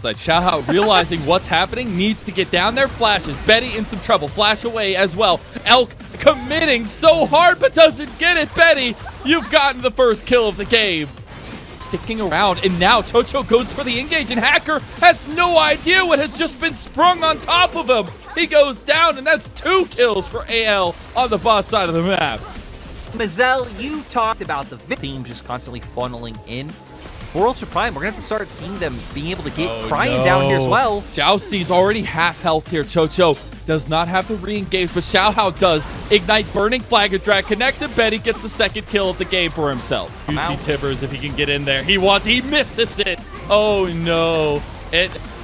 side. Xiaohao realizing what's happening, needs to get down there, flashes. Betty in some trouble, flash away as well. Elk committing so hard but doesn't get it. Betty, you've gotten the first kill of the game. Sticking around, and now Chocho goes for the engage, and Hacker has no idea what has just been sprung on top of him. He goes down, and that's 2 kills for AL on the bot side of the map. Mazel, you talked about the theme just constantly funneling in. For Ultra Prime, we're going to have to start seeing them being able to get Cryan down here as well. Xiaoxi's already half health here. Chocho does not have to re-engage, but Xiaohao does. Ignite, burning flag and drag connects, and Betty gets the second kill of the game for himself. You see Tibbers if he can get in there. He misses it. Oh no.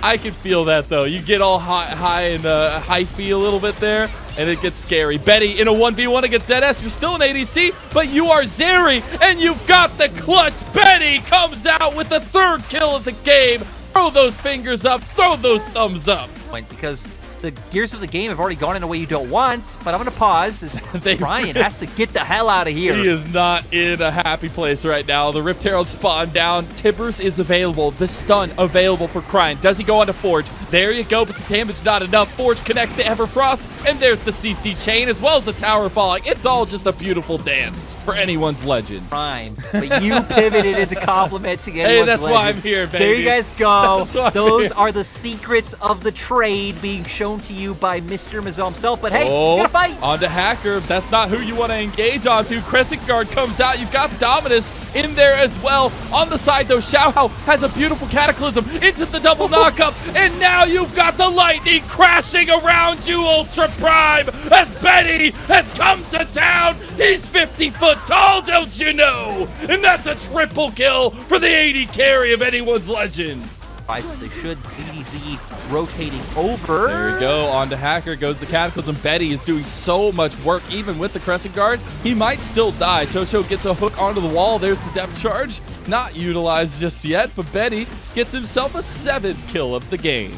I can feel that though. You get all high and hyphy a little bit there, and it gets scary. Betty in a 1v1 against ZS. You're still an ADC, but you are Zeri, and you've got the clutch. Betty comes out with the 3rd kill of the game. Throw those fingers up. Throw those thumbs up. Because the gears of the game have already gone in a way you don't want, but I'm going to pause as Ryan has to get the hell out of here. He is not in a happy place right now. The Rift Herald spawned down. Tibbers is available. The stun available for Cryan. Does he go onto Forge? There you go, but the damage not enough. Forge connects to Everfrost, and there's the CC chain as well as the tower falling. It's all just a beautiful dance for anyone's legend. Prime, but you pivoted into complimenting anyone's Hey, that's legend. why I'm here, baby. There you guys go. Those here. are the secrets of the trade being shown to you by Mr. Mazel himself. But hey, you gotta fight. On to Hacker. That's not who you want to engage onto. Crescent Guard comes out. You've got Dominus in there as well. On the side, though, Xiaohao has a beautiful Cataclysm into the double knockup. And now you've got the lightning crashing around you, Ultra Prime, as Betty has come to town. He's 50 foot tall, don't you know? And that's a triple kill for the 80 carry of anyone's legend. They should. ZDZ rotating over. There we go. On to Hacker goes the Cataclysm. Betty is doing so much work, even with the Crescent Guard. He might still die. Chocho gets a hook onto the wall. There's the depth charge. Not utilized just yet, but Betty gets himself a 7th kill of the game.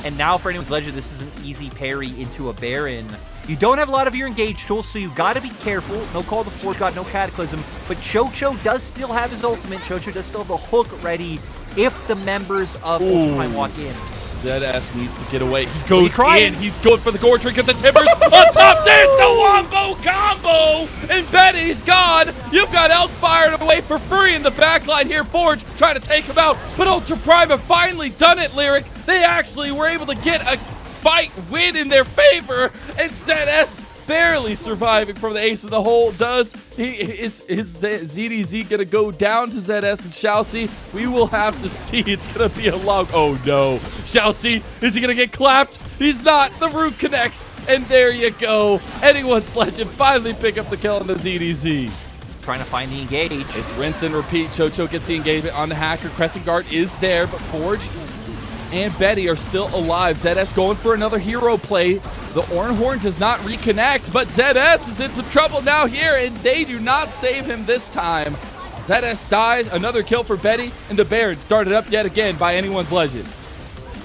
And now for anyone's legend, this is an easy parry into a Baron. You don't have a lot of your engage tools, so you got to be careful. No Call to Forge God, no Cataclysm. But Chocho does still have his ultimate. Chocho does still have the hook ready if the members of Ultra Prime walk in. ZS needs to get away. He goes in. He's going for the gore trick of the Timbers. On top, there's the wombo combo. And Betty's gone. You've got Elk fired away for free in the backline here. Forge trying to take him out. But Ultra Prime have finally done it, Lyric. They actually were able to get a fight win in their favor. And ZS barely surviving from the ace of the hole. Is ZDZ gonna go down to ZS and Xiaoxi? We will have to see. It's gonna be a long. Oh no, Xiaoxi, is he gonna get clapped? He's not. The root connects, and there you go. Anyone's legend finally pick up the kill on the ZDZ. Trying to find the engage. It's rinse and repeat. Chocho gets the engagement on the Hacker. Crescent Guard is there, but Forge and Betty are still alive. ZS going for another hero play. The Ornhorn does not reconnect, but ZS is in some trouble now here, and they do not save him this time. ZS dies, another kill for Betty, and the Baron started up yet again by anyone's legend.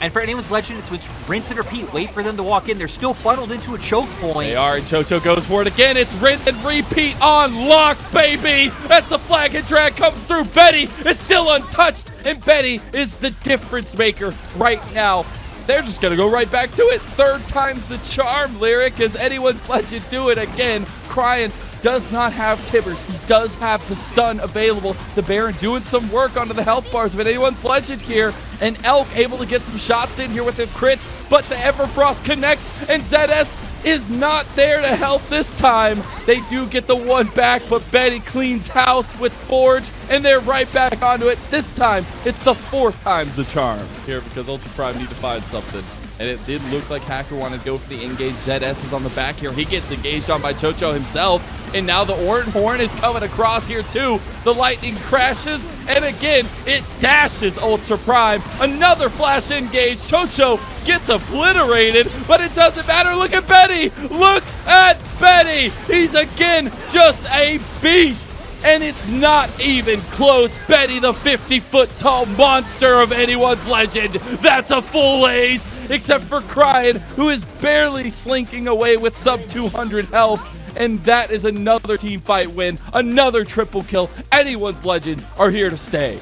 And for anyone's legend, it's rinse and repeat. Wait for them to walk in. They're still funneled into a choke point. They are, and Chocho goes for it again. It's rinse and repeat on lock, baby. As the flag and drag comes through, Betty is still untouched, and Betty is the difference maker right now. They're just going to go right back to it. 3rd time's the charm, Lyric, as anyone's legend do it again. Cryan does not have Tibbers. He does have the stun available. The Baron doing some work onto the health bars of anyone's legend here. And Elk able to get some shots in here with the crits, but the Everfrost connects, and ZS is not there to help this time. They do get the 1 back, but Betty cleans house with Forge, and they're right back onto it. This time, it's the 4th time's the charm here because Ultra Prime need to find something. And it did look like Hacker wanted to go for the engage. ZS is on the back here. He gets engaged on by Chocho himself. And now the Ornhorn is coming across here too. The lightning crashes. And again, it dashes Ultra Prime. Another flash engage. Chocho gets obliterated, but it doesn't matter. Look at Betty. Look at Betty. He's again just a beast. And it's not even close. Betty, the 50-foot-tall monster of anyone's legend. That's a full ace, except for Cryan, who is barely slinking away with sub 200 health. And that is another team fight win, another triple kill. Anyone's legend are here to stay.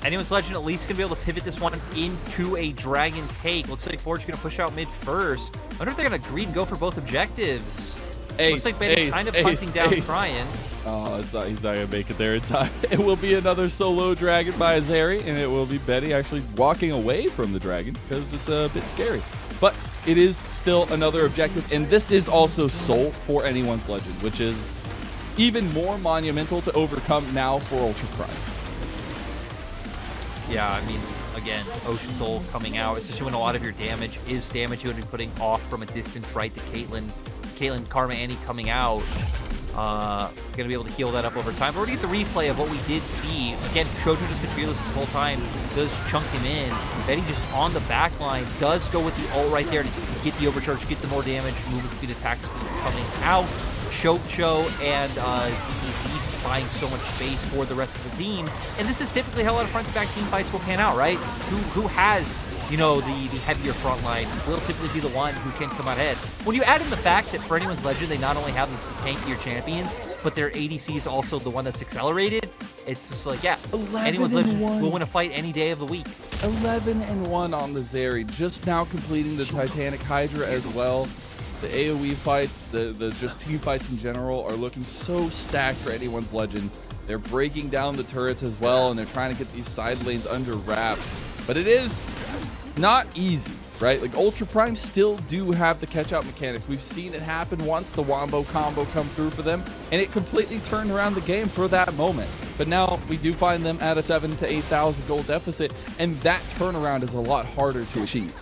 Anyone's Legend at least going to be able to pivot this one into a Dragon take. Looks like Forge going to push out mid first. I wonder if they're going to agree and go for both objectives. Ace, looks like Betty kind of hunting down Brian. Oh, he's not going to make it there in time. It will be another solo Dragon by Azeri, and it will be Betty actually walking away from the Dragon because it's a bit scary. But it is still another objective, and this is also Soul for Anyone's Legend, which is even more monumental to overcome now for Ultra Prime. Yeah, I mean, again, Ocean Soul coming out, especially when a lot of your damage is damage you would be putting off from a distance, right? The Caitlyn Karma Annie coming out. Going to be able to heal that up over time. But we're going to get the replay of what we did see. Again, Chojo just been fearless this whole time. Does chunk him in. Betty just on the back line. Does go with the ult right there to get the overcharge, get the more damage, movement speed, attack speed coming out. Chocho and ZDZ buying so much space for the rest of the team. And this is typically how a lot of front-to-back team fights will pan out, right? Who has, you know, the heavier front line will typically be the one who can come out ahead. When you add in the fact that for Anyone's Legend, they not only have the tankier champions, but their ADC is also the one that's accelerated, it's just like, yeah, Anyone's Legend will win a fight any day of the week. 11-1 on the Zeri, just now completing the Titanic Hydra as well. The AoE fights, the just team fights in general are looking so stacked for Anyone's Legend. They're breaking down the turrets as well, and they're trying to get these side lanes under wraps. But it is not easy, right? Like, Ultra Prime still do have the catch-out mechanics. We've seen it happen once, the Wombo combo come through for them, and it completely turned around the game for that moment. But now we do find them at a 7,000 to 8,000 gold deficit, and that turnaround is a lot harder to achieve.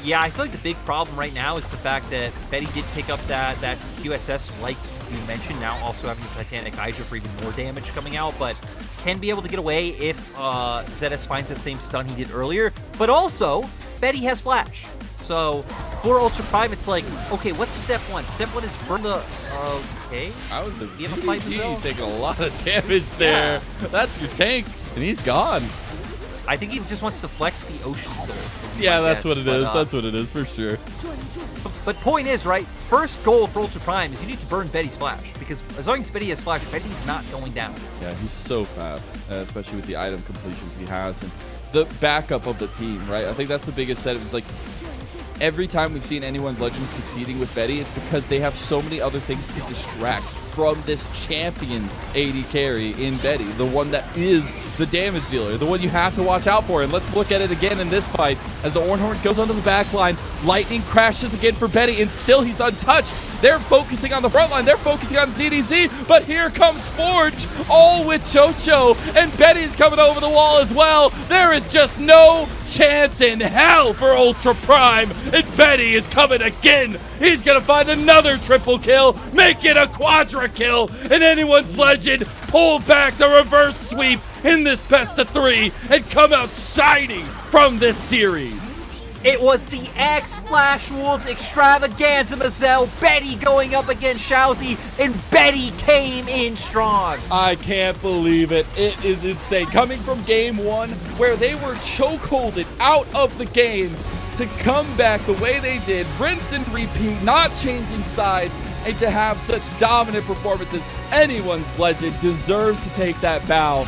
Yeah, I feel like the big problem right now is the fact that Betty did pick up that QSS, like you mentioned, now also having the Titanic Hydra for even more damage coming out, but can be able to get away if ZS finds that same stun he did earlier. But also, Betty has Flash. So for Ultra Prime, it's like, okay, what's step one? Step one is burn the... Okay. I was the ZDZ taking a lot of damage there. Yeah. That's your tank, and he's gone. I think he just wants to flex the Ocean Soul. Yeah, that's what it is. That's what it is for sure. But point is, right, first goal for Ultra Prime is you need to burn Betty's Flash, because as long as Betty has Flash, Betty's not going down. Yeah, he's so fast, especially with the item completions he has and the backup of the team, right? I think that's the biggest set. It's like every time we've seen Anyone's Legend succeeding with Betty, it's because they have so many other things to distract from this champion AD carry in Betty, the one that is the damage dealer, the one you have to watch out for. And let's look at it again in this fight as the Ornhorn goes onto the back line. Lightning crashes again for Betty, and still he's untouched. They're focusing on the front line. They're focusing on ZDZ, but here comes Forge, all with Chocho, and Betty's coming over the wall as well. There is just no chance in hell for Ultra Prime, and Betty is coming again. He's gonna find another triple kill, make it a quadra kill, and Anyone's Legend pull back the reverse sweep in this best of 3 and come out shining from this series. It was the X Flash Wolves extravaganza, Mazel. Betty going up against Shouzy, and Betty came in strong. I can't believe it. It is insane. Coming from game 1, where they were chokeholded out of the game, to come back the way they did, rinse and repeat, not changing sides, and to have such dominant performances. Anyone's Legend deserves to take that bow